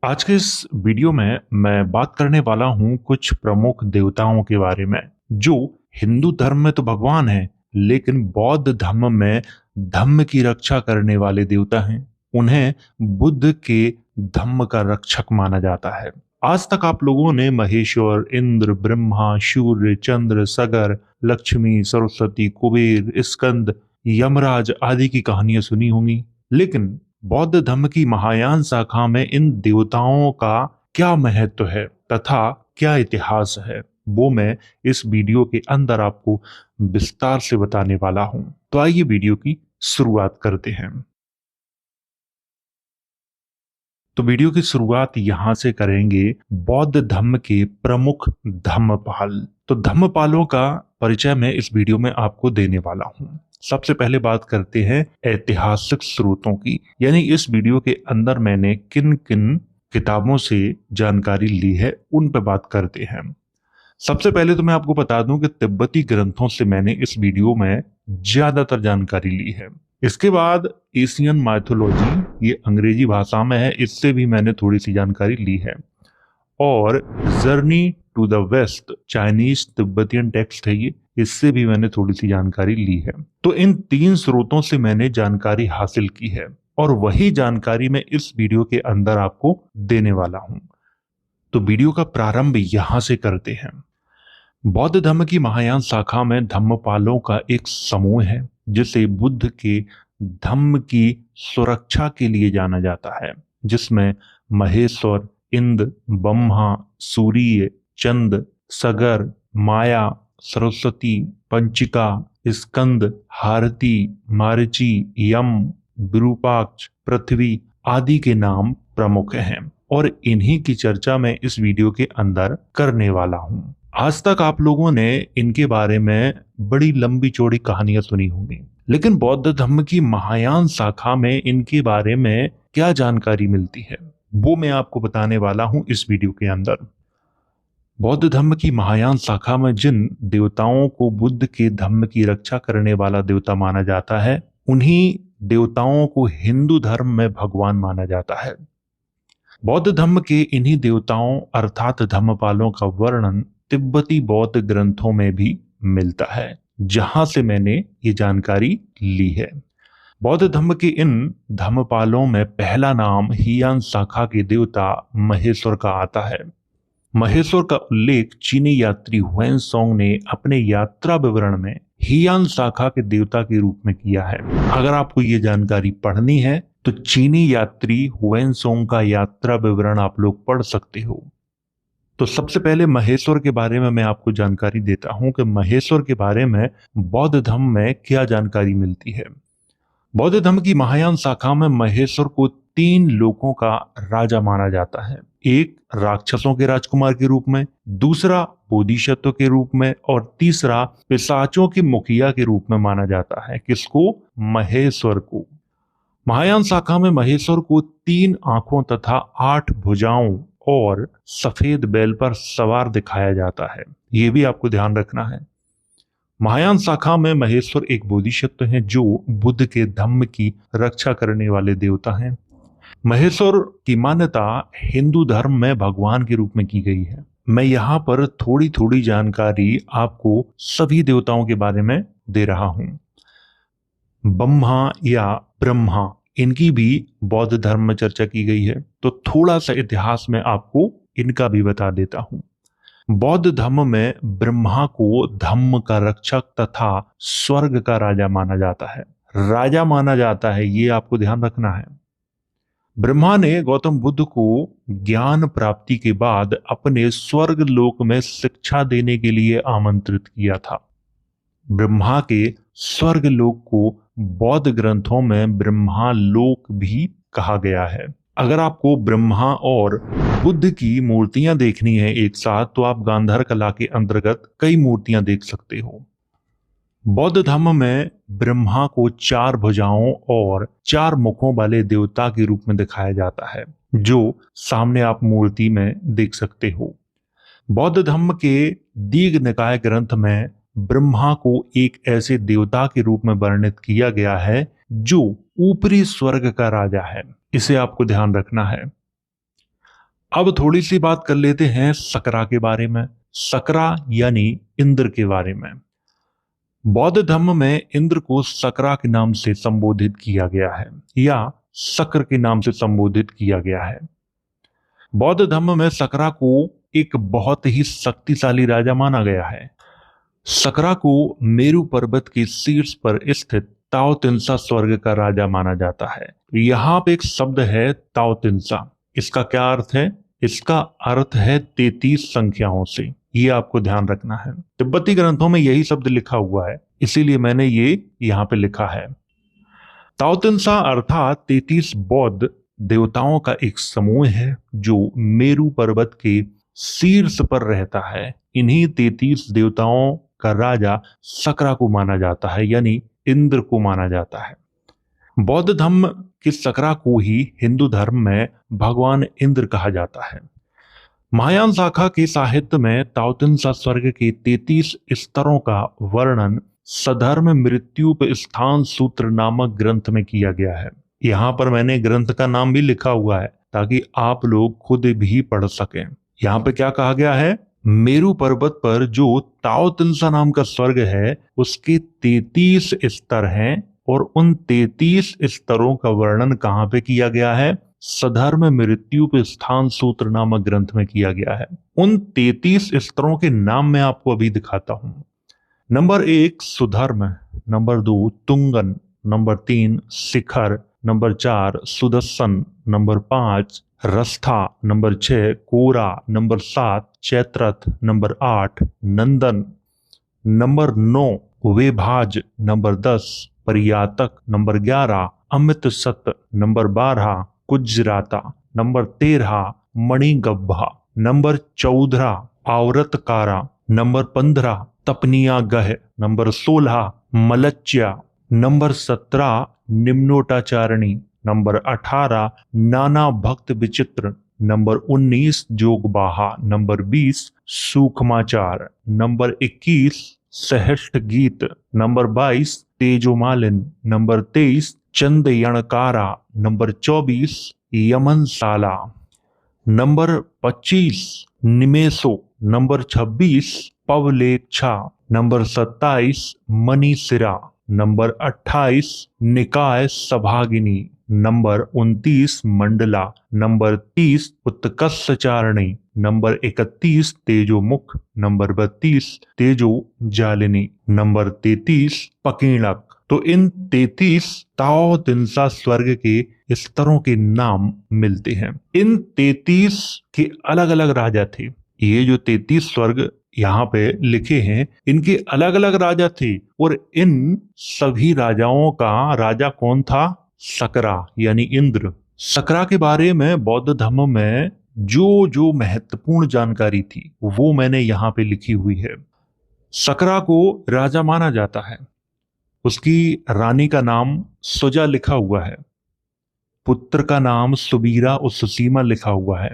आज के इस वीडियो में मैं बात करने वाला हूं कुछ प्रमुख देवताओं के बारे में जो हिंदू धर्म में तो भगवान हैं, लेकिन बौद्ध धर्म में धम्म की रक्षा करने वाले देवता हैं। उन्हें बुद्ध के धम्म का रक्षक माना जाता है। आज तक आप लोगों ने महेश्वर, इंद्र, ब्रह्मा, सूर्य, चंद्र, सगर, लक्ष्मी, सरस्वती, कुबेर, स्कंद, यमराज आदि की कहानियां सुनी होंगी, लेकिन बौद्ध धर्म की महायान शाखा में इन देवताओं का क्या महत्व है तथा क्या इतिहास है, वो मैं इस वीडियो के अंदर आपको विस्तार से बताने वाला हूं। तो आइए वीडियो की शुरुआत करते हैं। तो वीडियो की शुरुआत यहां से करेंगे बौद्ध धर्म के प्रमुख धम्मपाल। तो धम्मपालों का परिचय मैं इस वीडियो में आपको देने वाला हूं। सबसे पहले बात करते हैं ऐतिहासिक स्रोतों की, यानी इस वीडियो के अंदर मैंने किन किन किताबों से जानकारी ली है उन पर बात करते हैं। सबसे पहले तो मैं आपको बता दूं कि तिब्बती ग्रंथों से मैंने इस वीडियो में ज्यादातर जानकारी ली है। इसके बाद एशियन माइथोलॉजी, ये अंग्रेजी भाषा में है, इससे भी मैंने थोड़ी सी जानकारी ली है। और journey to the west, Chinese Tibetan text है ये, इससे भी मैंने थोड़ी सी जानकारी ली है। तो इन तीन स्रोतों से मैंने जानकारी हासिल की है और वही जानकारी मैं इस वीडियो के अंदर आपको देने वाला हूं। तो वीडियो का प्रारंभ यहां से करते हैं। बौद्ध धर्म की महायान शाखा में धम्मपालों का एक समूह है जिसे बुद्ध के धम्म की सुरक्षा के लिए जाना जाता है, जिसमें महेश्वर, इंद्र, ब्रह्मा, सूर्य, चंद, सगर, माया, सरस्वती, पंचिका, स्कंद, हारती, मारीची, यम, विरूपाक्ष, पृथ्वी आदि के नाम प्रमुख हैं और इन्हीं की चर्चा मैं इस वीडियो के अंदर करने वाला हूं। आज तक आप लोगों ने इनके बारे में बड़ी लंबी चौड़ी कहानियां सुनी होंगी, लेकिन बौद्ध धर्म की महायान शाखा में इनके बारे में क्या जानकारी मिलती है वो मैं आपको बताने वाला हूं इस वीडियो के अंदर। बौद्ध धर्म की महायान शाखा में जिन देवताओं को बुद्ध के धम्म की रक्षा करने वाला देवता माना जाता है, उन्हीं देवताओं को हिंदू धर्म में भगवान माना जाता है। बौद्ध धर्म के इन्हीं देवताओं अर्थात धम्मपालों का वर्णन तिब्बती बौद्ध ग्रंथों में भी मिलता है, जहां से मैंने ये जानकारी ली है। बौद्ध धर्म के इन धम्मपालों में पहला नाम हियान शाखा के देवता महेश्वर का आता है। महेश्वर का उल्लेख चीनी यात्री हुएनसोंग ने अपने यात्रा विवरण में हियान शाखा के देवता के रूप में किया है। अगर आपको ये जानकारी पढ़नी है तो चीनी यात्री हुएनसोंग का यात्रा विवरण आप लोग पढ़ सकते हो। तो सबसे पहले महेश्वर के बारे में मैं आपको जानकारी देता हूं कि महेश्वर के बारे में बौद्ध धर्म में क्या जानकारी मिलती है। बौद्ध धर्म की महायान शाखा में महेश्वर को तीन लोकों का राजा माना जाता है। एक राक्षसों के राजकुमार के रूप में, दूसरा बोधिसत्व के रूप में और तीसरा पिशाचों के मुखिया के रूप में माना जाता है। किसको? महेश्वर को। महायान शाखा में महेश्वर को 3 आंखों तथा 8 भुजाओं और सफेद बैल पर सवार दिखाया जाता है, यह भी आपको ध्यान रखना है। महायान शाखा में महेश्वर एक बोधिसत्व हैं जो बुद्ध के धम्म की रक्षा करने वाले देवता हैं। महेश्वर की मान्यता हिंदू धर्म में भगवान के रूप में की गई है। मैं यहाँ पर थोड़ी थोड़ी जानकारी आपको सभी देवताओं के बारे में दे रहा हूं। ब्रह्मा या ब्रह्मा, इनकी भी बौद्ध धर्म में चर्चा की गई है, तो थोड़ा सा इतिहास में आपको इनका भी बता देता हूं। बौद्ध धर्म में ब्रह्मा को धम्म का रक्षक तथा स्वर्ग का राजा माना जाता है। राजा माना जाता है, ये आपको ध्यान रखना है। ब्रह्मा ने गौतम बुद्ध को ज्ञान प्राप्ति के बाद अपने स्वर्ग लोक में शिक्षा देने के लिए आमंत्रित किया था। ब्रह्मा के स्वर्ग लोक को बौद्ध ग्रंथों में ब्रह्मा लोक भी कहा गया है। अगर आपको ब्रह्मा और बुद्ध की मूर्तियां देखनी है एक साथ, तो आप गांधार कला के अंतर्गत कई मूर्तियां देख सकते हो। बौद्ध धर्म में ब्रह्मा को 4 भुजाओं और 4 मुखों वाले देवता के रूप में दिखाया जाता है, जो सामने आप मूर्ति में देख सकते हो। बौद्ध धर्म के दीघ निकाय ग्रंथ में ब्रह्मा को एक ऐसे देवता के रूप में वर्णित किया गया है जो ऊपरी स्वर्ग का राजा है। इसे आपको ध्यान रखना है। अब थोड़ी सी बात कर लेते हैं सकरा के बारे में। सकरा यानी इंद्र के बारे में। बौद्ध धर्म में इंद्र को सकरा के नाम से संबोधित किया गया है या शक्र के नाम से संबोधित किया गया है। बौद्ध धर्म में सकरा को एक बहुत ही शक्तिशाली राजा माना गया है। सकरा को मेरु पर्वत के शीर्ष पर स्थित ताओतिंसा स्वर्ग का राजा माना जाता है। यहाँ पे एक शब्द है ताओतिंसा। इसका क्या अर्थ है? इसका अर्थ है 33 संख्याओं से। ये आपको ध्यान रखना है। तिब्बती ग्रंथों में यही शब्द लिखा हुआ है, इसीलिए मैंने ये यहाँ पे लिखा है। ताओतिंसा अर्थात 33 बौद्ध देवताओं का एक समूह है जो मेरु पर्वत के शीर्ष पर रहता है। इन्हीं 33 देवताओं का राजा सकरा को माना जाता है, यानी इंद्र को माना जाता है। बौद्ध धर्म के सकरा को ही हिंदू धर्म में भगवान इंद्र कहा जाता है। महायान शाखा के साहित्य में ताओतिंसा स्वर्ग के 33 स्तरों का वर्णन सधर्म मृत्युप स्थान सूत्र नामक ग्रंथ में किया गया है। यहाँ पर मैंने ग्रंथ का नाम भी लिखा हुआ है ताकि आप लोग खुद भी पढ़ सकें। यहाँ पे क्या कहा गया है? मेरु पर्वत पर जो ताओतिंसा नाम का स्वर्ग है उसके 33 स्तर हैं और उन 33 स्तरों का वर्णन कहाँ पे किया गया है? सधर्म मृत्यु पे स्थान सूत्र नामक ग्रंथ में किया गया है। उन 33 स्तरों के नाम मैं आपको अभी दिखाता हूं। Number 1 Sudharma, number 2 Thungon, number 3 शिखर, नंबर 4 सुदर्शन, नंबर 5 रस्था, नंबर 6 कोरा, नंबर 7 चैत्रथ, नंबर 8 नंदन, नंबर 9 वेभाज, नंबर 10 परियातक, नंबर 11 अमित सत, नंबर 12 कुजराता, नंबर 13 मणिगब्भा, नंबर 14 आवरतकारा, नंबर 15 तपनिया गह, नंबर 16 मलच्या, नंबर 17 निम्नोटाचारणी, नंबर 18 नाना भक्त विचित्र, नंबर 19 जोगबाहा, नंबर 20 सूक्ष्माचार, नंबर 21 सहष्ट गीत, नंबर 22 तेजोमालिन, नंबर 23 चंदयणकारा, नंबर 24 यमनशाला, नंबर 25 निमेसो, नंबर 26 पवलेच्छा, नंबर 27 मनीसिरा, नंबर 28 निकाय सभागिनी, नंबर 29 मंडला, नंबर 30 उत्कर्षचारिणी, नंबर 31 तेजोमुख, नंबर 32 तेजो जालिनी, नंबर 33 पकीणक। तो इन 33 ताओतिंसा स्वर्ग के स्तरों के नाम मिलते हैं। इन 33 के अलग अलग राजा थे। ये जो 33 स्वर्ग यहाँ पे लिखे हैं इनके अलग अलग राजा थे और इन सभी राजाओं का राजा कौन था? सकरा यानी इंद्र। सकरा के बारे में बौद्ध धर्म में जो जो महत्वपूर्ण जानकारी थी वो मैंने यहाँ पे लिखी हुई है। सकरा को राजा माना जाता है। उसकी रानी का नाम सुजा लिखा हुआ है। पुत्र का नाम सुबीरा और सुसीमा लिखा हुआ है।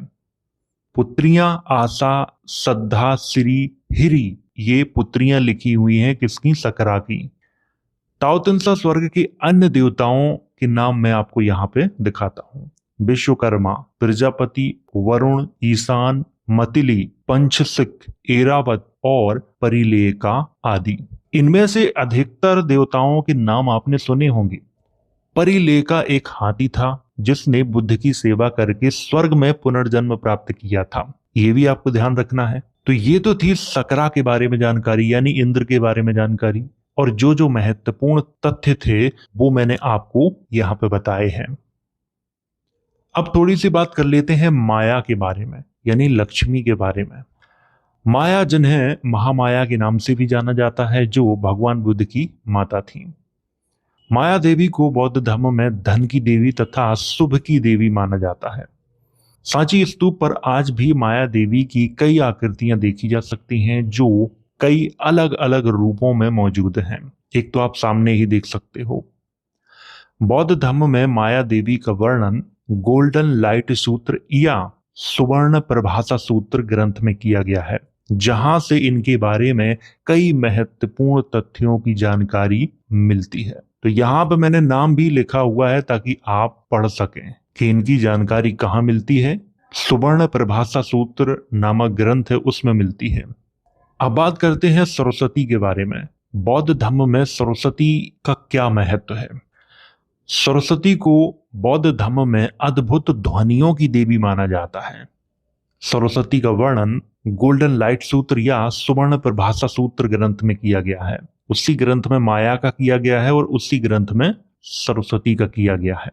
पुत्रियां आशा, श्रद्धा, श्री, हिरी, ये पुत्रियां लिखी हुई हैं किसकी? सकरा की। ताओतिंसा स्वर्ग के अन्य देवताओं के नाम मैं आपको यहाँ पे दिखाता हूँ। विश्वकर्मा, प्रजापति, वरुण, ईशान, मतिली, पंचसिक, एरावत और परिलेका आदि। इनमें से अधिकतर देवताओं के नाम आपने सुने होंगे। परिलेका एक हाथी था जिसने बुद्ध की सेवा करके स्वर्ग में पुनर्जन्म प्राप्त किया था। ये भी आपको ध्यान रखना है। तो ये तो थी सकरा के बारे में जानकारी, यानी इंद्र के बारे में जानकारी, और जो जो महत्वपूर्ण तथ्य थे वो मैंने आपको यहाँ पे बताए हैं। अब थोड़ी सी बात कर लेते हैं माया के बारे में, यानी लक्ष्मी के बारे में। माया जिन्हें महामाया के नाम से भी जाना जाता है, जो भगवान बुद्ध की माता थी। माया देवी को बौद्ध धर्म में धन की देवी तथा शुभ की देवी माना जाता है। सांची स्तूप पर आज भी माया देवी की कई आकृतियां देखी जा सकती हैं जो कई अलग अलग रूपों में मौजूद हैं। एक तो आप सामने ही देख सकते हो। बौद्ध धर्म में माया देवी का वर्णन गोल्डन लाइट सूत्र या सुवर्ण प्रभाषा सूत्र ग्रंथ में किया गया है, जहां से इनके बारे में कई महत्वपूर्ण तथ्यों की जानकारी मिलती है। तो यहाँ पे मैंने नाम भी लिखा हुआ है ताकि आप पढ़ सकें कि इनकी जानकारी कहाँ मिलती है। सुवर्ण प्रभाषा सूत्र नामक ग्रंथ है उसमें मिलती है। अब बात करते हैं सरस्वती के बारे में। बौद्ध धर्म में सरस्वती का क्या महत्व है। सरस्वती को बौद्ध धर्म में अद्भुत ध्वनियों की देवी माना जाता है। सरस्वती का वर्णन गोल्डन लाइट सूत्र या सुवर्ण प्रभाषा सूत्र ग्रंथ में किया गया है। उसी ग्रंथ में माया का किया गया है और उसी ग्रंथ में सरस्वती का किया गया है।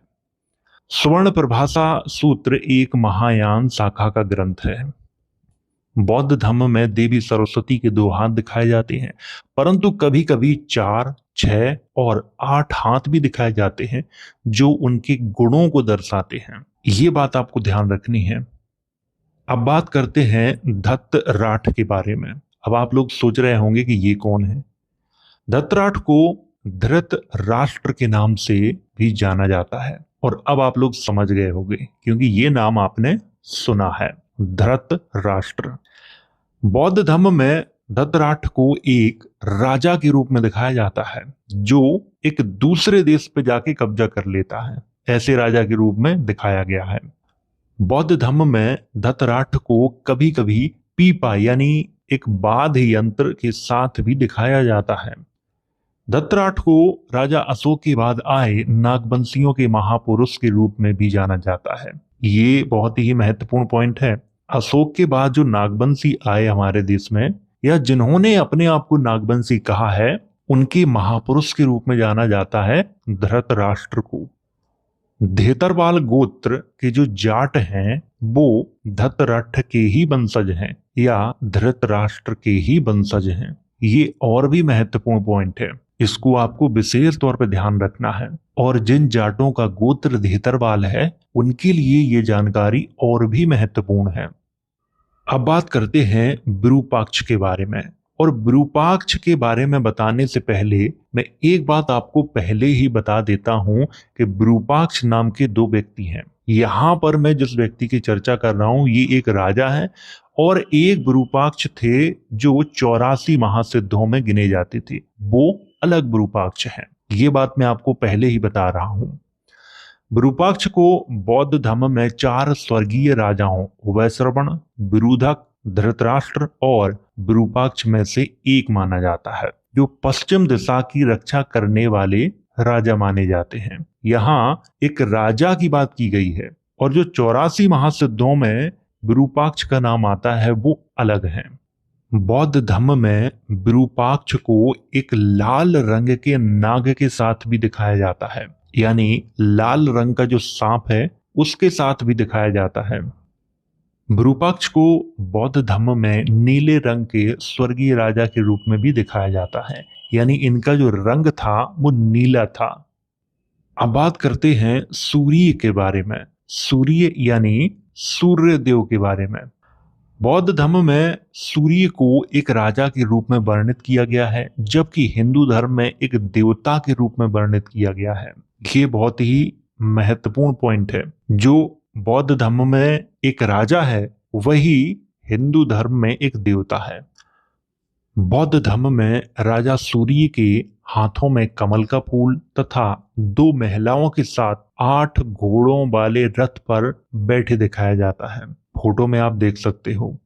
सुवर्ण प्रभाषा सूत्र एक महायान शाखा का ग्रंथ है। बौद्ध धर्म में देवी सरस्वती के 2 हाथ दिखाए जाते हैं, परंतु कभी कभी 4, 6 और 8 हाथ भी दिखाए जाते हैं जो उनके गुणों को दर्शाते हैं। ये बात आपको ध्यान रखनी है। अब बात करते हैं धतराठ के बारे में। अब आप लोग सोच रहे होंगे कि ये कौन है। धतराठ को धृतराष्ट्र के नाम से भी जाना जाता है और अब आप लोग समझ गए होंगे क्योंकि ये नाम आपने सुना है, धृतराष्ट्र। बौद्ध धर्म में धतराष्ट्र को एक राजा के रूप में दिखाया जाता है जो एक दूसरे देश पे जाके कब्जा कर लेता है। ऐसे राजा के रूप में दिखाया गया है। बौद्ध धर्म में धतराष्ट्र को कभी कभी पीपा यानी एक बाध यंत्र के साथ भी दिखाया जाता है। धतराष्ट्र को राजा अशोक के बाद आए नागवंशियों के महापुरुष के रूप में भी जाना जाता है। ये बहुत ही महत्वपूर्ण पॉइंट है। अशोक के बाद जो नागवंशी आए हमारे देश में या जिन्होंने अपने आप को नागवंशी कहा है, उनके महापुरुष के रूप में जाना जाता है धृतराष्ट्र को। धेतरवाल गोत्र के जो जाट हैं वो धतराष्ट्र के ही वंशज हैं या धृतराष्ट्र के ही वंशज हैं। ये और भी महत्वपूर्ण पॉइंट है, इसको आपको विशेष तौर पर ध्यान रखना है। और जिन जाटों का गोत्र धेतरवाल है उनके लिए ये जानकारी और भी महत्वपूर्ण है। अब बात करते हैं विरूपाक्ष के बारे में। और विरूपाक्ष के बारे में बताने से पहले मैं एक बात आपको पहले ही बता देता हूं कि विरूपाक्ष नाम के 2 व्यक्ति हैं। यहां पर मैं जिस व्यक्ति की चर्चा कर रहा हूं ये एक राजा है और एक विरूपाक्ष थे जो 84 महासिद्धों में गिने जाते थे, वो अलग विरूपाक्ष हैं। ये बात मैं आपको पहले ही बता रहा हूं। विरूपाक्ष को बौद्ध धर्म में 4 स्वर्गीय राजाओं वैश्रवण, विरूधक, धृतराष्ट्र और विरूपाक्ष में से एक माना जाता है जो पश्चिम दिशा की रक्षा करने वाले राजा माने जाते हैं। यहाँ एक राजा की बात की गई है और जो 84 महासिद्धों में विरूपाक्ष का नाम आता है वो अलग है। बौद्ध धर्म में विरूपाक्ष को एक लाल रंग के नाग के साथ भी दिखाया जाता है, यानी लाल रंग का जो सांप है उसके साथ भी दिखाया जाता है। विरूपाक्ष को बौद्ध धर्म में नीले रंग के स्वर्गीय राजा के रूप में भी दिखाया जाता है, यानी इनका जो रंग था वो नीला था। अब बात करते हैं सूर्य के बारे में। सूर्य यानी सूर्य देव के बारे में। बौद्ध धर्म में सूर्य को एक राजा के रूप में वर्णित किया गया है, जबकि हिंदू धर्म में एक देवता के रूप में वर्णित किया गया है। ये बहुत ही महत्वपूर्ण पॉइंट है। जो बौद्ध धर्म में एक राजा है वही हिंदू धर्म में एक देवता है। बौद्ध धर्म में राजा सूर्य के हाथों में कमल का फूल तथा 2 महिलाओं के साथ 8 घोड़ों वाले रथ पर बैठे दिखाया जाता है। फोटो में आप देख सकते हो।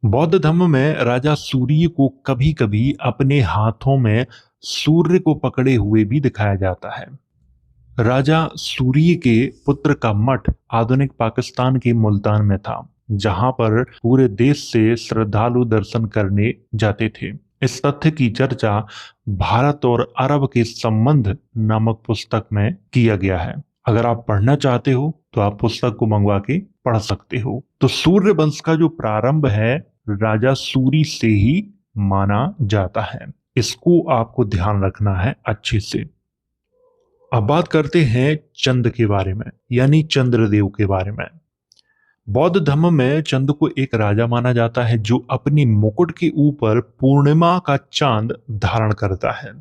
बौद्ध धर्म में राजा सूर्य को कभी कभी अपने हाथों में सूर्य को पकड़े हुए भी दिखाया जाता है। राजा सूर्य के पुत्र का मठ आधुनिक पाकिस्तान के मुल्तान में था, जहां पर पूरे देश से श्रद्धालु दर्शन करने जाते थे। इस तथ्य की चर्चा भारत और अरब के संबंध नामक पुस्तक में किया गया है। अगर आप पढ़ना चाहते हो तो आप पुस्तक को मंगवा के पढ़ सकते हो। तो सूर्य वंश का जो प्रारंभ है राजा सूर्य से ही माना जाता है। इसको आपको ध्यान रखना है अच्छे से। अब बात करते हैं चंद्र के बारे में, यानी चंद्रदेव के बारे में। बौद्ध धर्म में चंद्र को एक राजा माना जाता है जो अपनी मुकुट के ऊपर पूर्णिमा का चांद धारण करता है।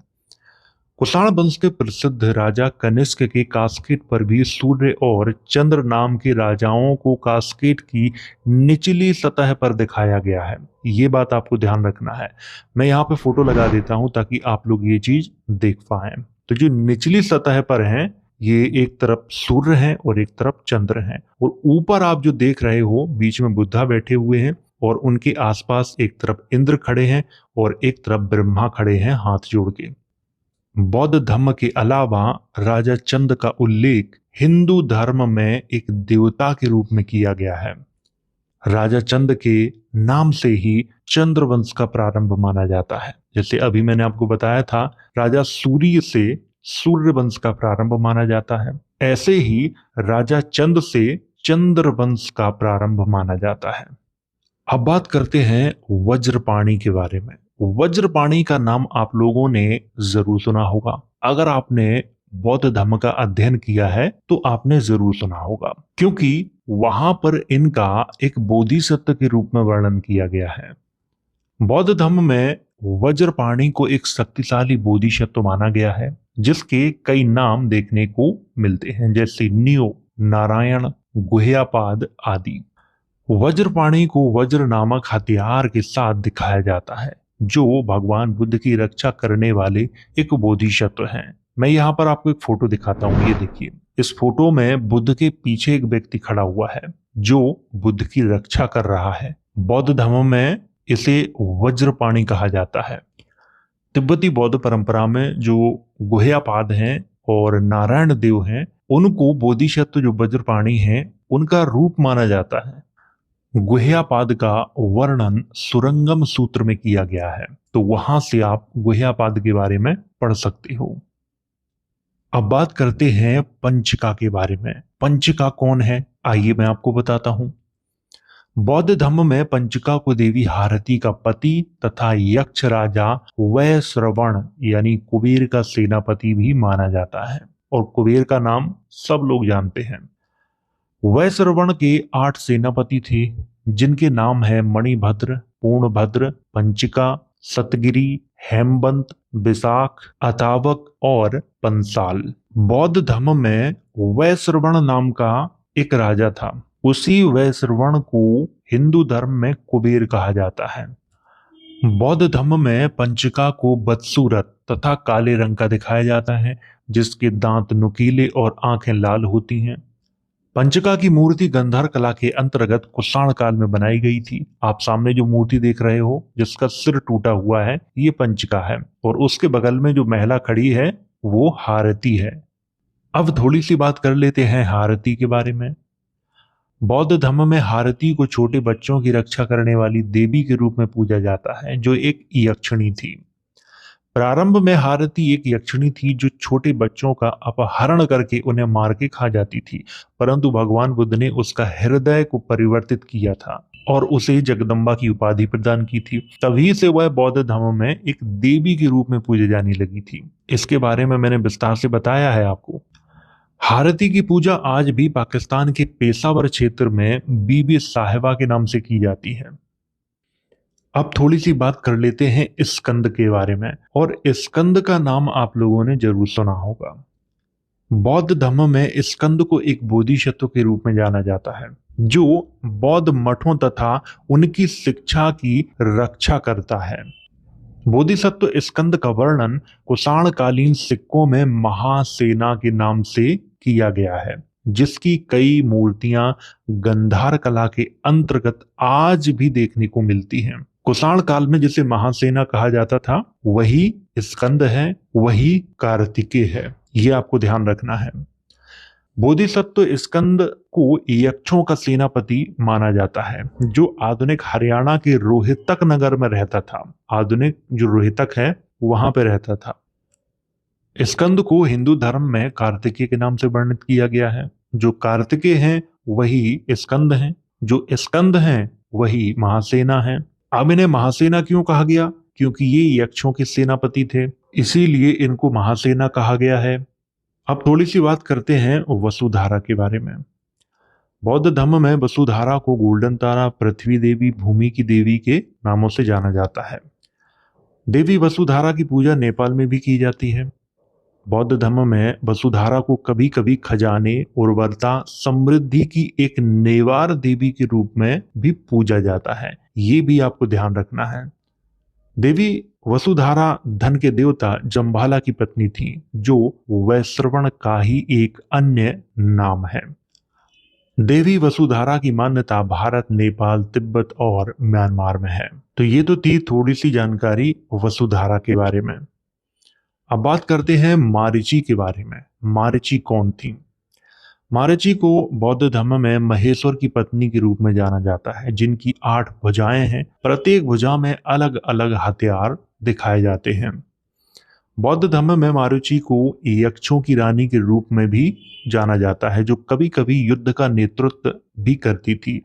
कुषाण वंश के प्रसिद्ध राजा कनिष्क के कास्केट पर भी सूर्य और चंद्र नाम के राजाओं को कास्केट की निचली सतह पर दिखाया गया है। ये बात आपको ध्यान रखना है। मैं यहाँ पे फोटो लगा देता हूं ताकि आप लोग ये चीज देख पाएं। तो जो निचली सतह पर हैं ये एक तरफ सूर्य है और एक तरफ चंद्र है, और ऊपर आप जो देख रहे हो बीच में बुद्धा बैठे हुए हैं, और उनके आसपास एक तरफ इंद्र खड़े हैं और एक तरफ ब्रह्मा खड़े हैं हाथ जोड़ के। बौद्ध धर्म के अलावा राजा चंद का उल्लेख हिंदू धर्म में एक देवता के रूप में किया गया है। राजा चंद के नाम से ही चंद्रवंश का प्रारंभ माना जाता है। जैसे अभी मैंने आपको बताया था, राजा सूर्य से सूर्यवंश का प्रारंभ माना जाता है, ऐसे ही राजा चंद से चंद्रवंश का प्रारंभ माना जाता है। अब बात करते हैं वज्रपाणी के बारे में। वज्रपाणी का नाम आप लोगों ने जरूर सुना होगा। अगर आपने बौद्ध धर्म का अध्ययन किया है तो आपने जरूर सुना होगा, क्योंकि वहां पर इनका एक बोधिसत्व के रूप में वर्णन किया गया है। बौद्ध धर्म में वज्रपाणी को एक शक्तिशाली बोधिसत्व माना गया है, जिसके कई नाम देखने को मिलते हैं, जैसे नियो, नारायण, गुह्यापाद आदि। वज्रपाणी को वज्र नामक हथियार के साथ दिखाया जाता है, जो भगवान बुद्ध की रक्षा करने वाले एक बोधिसत्व हैं। मैं यहाँ पर आपको एक फोटो दिखाता हूँ, ये देखिए। इस फोटो में बुद्ध के पीछे एक व्यक्ति खड़ा हुआ है जो बुद्ध की रक्षा कर रहा है। बौद्ध धर्म में इसे वज्रपाणी कहा जाता है। तिब्बती बौद्ध परंपरा में जो गुह्यापाद हैं और नारायण देव हैं, उनको बोधिसत्व जो वज्रपाणी हैं उनका रूप माना जाता है। गुह्यापाद का वर्णन सुरंगम सूत्र में किया गया है, तो वहां से आप गुह्यापाद के बारे में पढ़ सकते हो। अब बात करते हैं पंचका के बारे में। पंचका कौन है, आइए मैं आपको बताता हूं। बौद्ध धर्म में पंचका को देवी हारती का पति तथा यक्ष राजा वैश्रवण यानी कुबेर का सेनापति भी माना जाता है, और कुबेर का नाम सब लोग जानते हैं। वैश्रवण के 8 सेनापति थे, जिनके नाम है मणिभद्र, पूर्णभद्र, पंचिका, सतगिरी, हेमबंत, विशाख, अतावक और पंसाल। बौद्ध धर्म में वैश्रवण नाम का एक राजा था। उसी वैश्रवण को हिंदू धर्म में कुबेर कहा जाता है। बौद्ध धर्म में पंचिका को बदसूरत तथा काले रंग का दिखाया जाता है, जिसके दांत नुकीले और आंखें लाल होती हैं। पंचका की मूर्ति गंधार कला के अंतर्गत कुषाण काल में बनाई गई थी। आप सामने जो मूर्ति देख रहे हो जिसका सिर टूटा हुआ है, ये पंचका है, और उसके बगल में जो महिला खड़ी है वो हारती है। अब थोड़ी सी बात कर लेते हैं हारती के बारे में। बौद्ध धर्म में हारती को छोटे बच्चों की रक्षा करने वाली देवी के रूप में पूजा जाता है, जो एक यक्षिणी थी। प्रारंभ में हारती एक यक्षिणी थी जो छोटे बच्चों का अपहरण करके उन्हें मार के खा जाती थी, परंतु भगवान बुद्ध ने उसका हृदय को परिवर्तित किया था और उसे जगदम्बा की उपाधि प्रदान की थी। तभी से वह बौद्ध धर्म में एक देवी के रूप में पूजे जाने लगी थी। इसके बारे में मैंने विस्तार से बताया है आपको। हारती की पूजा आज भी पाकिस्तान के पेशावर क्षेत्र में बीबी साहिबा के नाम से की जाती है। अब थोड़ी सी बात कर लेते हैं स्कंद के बारे में, और स्कंद का नाम आप लोगों ने जरूर सुना होगा। बौद्ध धर्म में स्कंद को एक बोधिसत्व के रूप में जाना जाता है, जो बौद्ध मठों तथा उनकी शिक्षा की रक्षा करता है। बोधिसत्व स्कंद का वर्णन कुषाण कालीन सिक्कों में महासेना के नाम से किया गया है, जिसकी कई मूर्तियां गंधार कला के अंतर्गत आज भी देखने को मिलती हैं। कुषाण काल में जिसे महासेना कहा जाता था वही स्कंद है, वही कार्तिकेय है, ये आपको ध्यान रखना है। बोधिसत्व स्कंद को यक्षों का सेनापति माना जाता है, जो आधुनिक हरियाणा के रोहतक नगर में रहता था। आधुनिक जो रोहतक है वहां पे रहता था। स्कंद को हिंदू धर्म में कार्तिकेय के नाम से वर्णित किया गया है। जो कार्तिकेय हैं वही स्कंद हैं, जो स्कंद हैं वही महासेना है। अब इन्हें महासेना क्यों कहा गया? क्योंकि ये यक्षों के सेनापति थे, इसीलिए इनको महासेना कहा गया है। अब थोड़ी सी बात करते हैं वसुधारा के बारे में। बौद्ध धर्म में वसुधारा को गोल्डन तारा, पृथ्वी देवी, भूमि की देवी के नामों से जाना जाता है। देवी वसुधारा की पूजा नेपाल में भी की जाती है। बौद्ध धर्म में वसुधारा को कभी कभी खजाने, उर्वरता, समृद्धि की एक नेवार देवी के रूप में भी पूजा जाता है, ये भी आपको ध्यान रखना है। देवी वसुधारा धन के देवता जम्भाला की पत्नी थी, जो वैश्रवण का ही एक अन्य नाम है। देवी वसुधारा की मान्यता भारत, नेपाल, तिब्बत और म्यांमार में है। तो ये तो थी थोड़ी सी जानकारी वसुधारा के बारे में। अब बात करते हैं मारीची के बारे में। मारीची कौन थी? मारीची को बौद्ध धर्म में महेश्वर की पत्नी के रूप में जाना जाता है, जिनकी 8 भुजाएं हैं। प्रत्येक भुजा में अलग अलग हथियार दिखाए जाते हैं। बौद्ध धर्म में मारीची को यक्षों की रानी के रूप में भी जाना जाता है, जो कभी कभी युद्ध का नेतृत्व भी करती थी।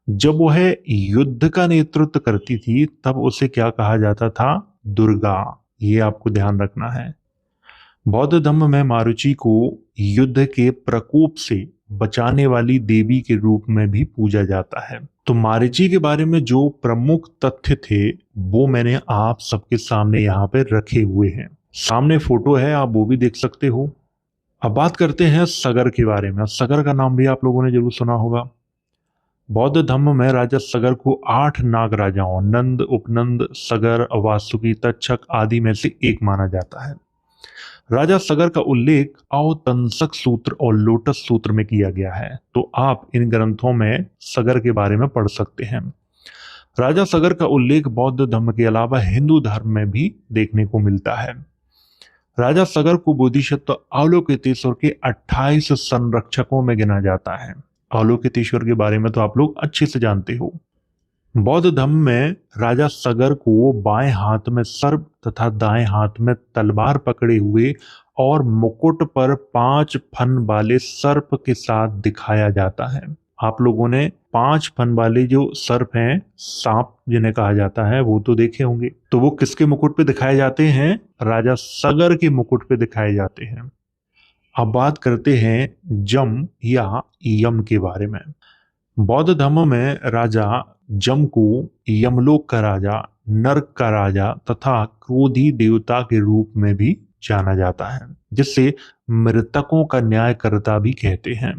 जब वह युद्ध का नेतृत्व करती थी तब उसे क्या कहा जाता था? दुर्गा। ये आपको ध्यान रखना है। बौद्ध धर्म में मारीची को युद्ध के प्रकोप से बचाने वाली देवी के रूप में भी पूजा जाता है। तो मारीची के बारे में जो प्रमुख तथ्य थे वो मैंने आप सबके सामने यहाँ पे रखे हुए हैं। सामने फोटो है, आप वो भी देख सकते हो। अब बात करते हैं सगर के बारे में। सगर का नाम भी आप लोगों ने जरूर सुना होगा। बौद्ध धर्म में राजा सगर को 8 नाग राजाओं नंद, उपनंद, सगर, वासुकी, तक्षक आदि में से एक माना जाता है। राजा सगर का उल्लेख औतंसक सूत्र और लोटस सूत्र में किया गया है, तो आप इन ग्रंथों में सगर के बारे में पढ़ सकते हैं। राजा सगर का उल्लेख बौद्ध धर्म के अलावा हिंदू धर्म में भी देखने को मिलता है। राजा सगर को बोधिसत्व अवलोकितेश्वर के 28 संरक्षकों में गिना जाता है। अवलोकितेश्वर के बारे में तो आप लोग अच्छे से जानते हो। बौद्ध धर्म में राजा सगर को बाएं हाथ में सर्प तथा दाएं हाथ में तलवार पकड़े हुए और मुकुट पर 5 फन वाले सर्प के साथ दिखाया जाता है। आप लोगों ने 5 फन वाले जो सर्प हैं, सांप जिन्हें कहा जाता है, वो तो देखे होंगे। तो वो किसके मुकुट पे दिखाए जाते हैं? राजा सगर के मुकुट पे दिखाए जाते हैं। अब बात करते हैं जम या यम के बारे में। बौद्ध धर्म में राजा जम को यमलोक का राजा, नरक का राजा तथा क्रोधी देवता के रूप में भी जाना जाता है, जिससे मृतकों का न्यायकर्ता भी कहते हैं।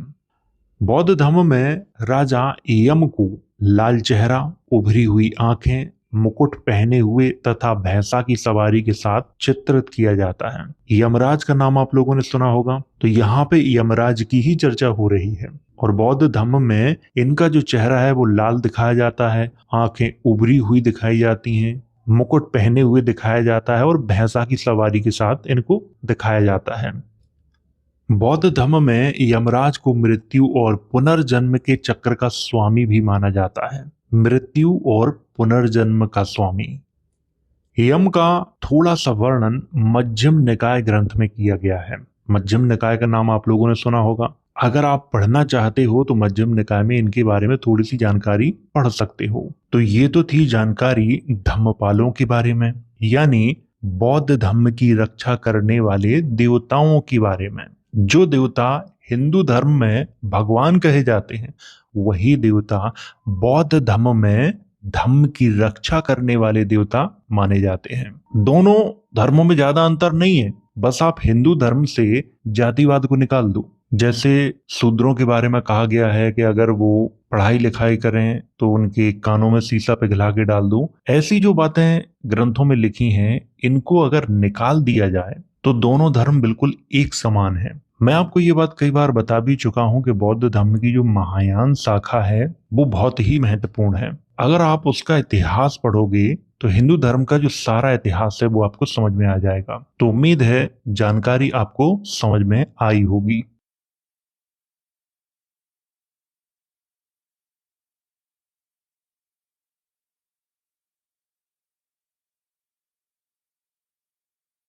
बौद्ध धर्म में राजा यम को लाल चेहरा, उभरी हुई आंखें, मुकुट पहने हुए तथा भैंसा की सवारी के साथ चित्रित किया जाता है। यमराज का नाम आप लोगों ने सुना होगा, तो यहाँ पे यमराज की ही चर्चा हो रही है। और बौद्ध धर्म में इनका जो चेहरा है वो लाल दिखाया जाता है, आंखें उभरी हुई दिखाई जाती हैं, मुकुट पहने हुए दिखाया जाता है और भैंसा की सवारी के साथ इनको दिखाया जाता है। बौद्ध धर्म में यमराज को मृत्यु और पुनर्जन्म के चक्र का स्वामी भी माना जाता है। मृत्यु और पुनर्जन्म का स्वामी। यम का थोड़ा सा वर्णन मध्यम निकाय ग्रंथ में किया गया है। मध्यम निकाय का नाम आप लोगों ने सुना होगा। अगर आप पढ़ना चाहते हो तो मध्यम निकाय में इनके बारे में थोड़ी सी जानकारी पढ़ सकते हो। तो ये तो थी जानकारी धम्मपालों के बारे में, यानी बौद्ध धर्म की रक्षा करने वाले देवताओं के बारे में। जो देवता हिंदू धर्म में भगवान कहे जाते हैं, वही देवता बौद्ध धर्म में धर्म की रक्षा करने वाले देवता माने जाते हैं। दोनों धर्मों में ज्यादा अंतर नहीं है, बस आप हिंदू धर्म से जातिवाद को निकाल दो। जैसे शूद्रों के बारे में कहा गया है कि अगर वो पढ़ाई लिखाई करें तो उनके कानों में शीशा पिघला के डाल दो, ऐसी जो बातें ग्रंथों में लिखी हैं, इनको अगर निकाल दिया जाए तो दोनों धर्म बिल्कुल एक समान है। मैं आपको ये बात कई बार बता भी चुका हूं कि बौद्ध धर्म की जो महायान शाखा है वो बहुत ही महत्वपूर्ण है। अगर आप उसका इतिहास पढ़ोगे तो हिंदू धर्म का जो सारा इतिहास है वो आपको समझ में आ जाएगा। तो उम्मीद है जानकारी आपको समझ में आई होगी।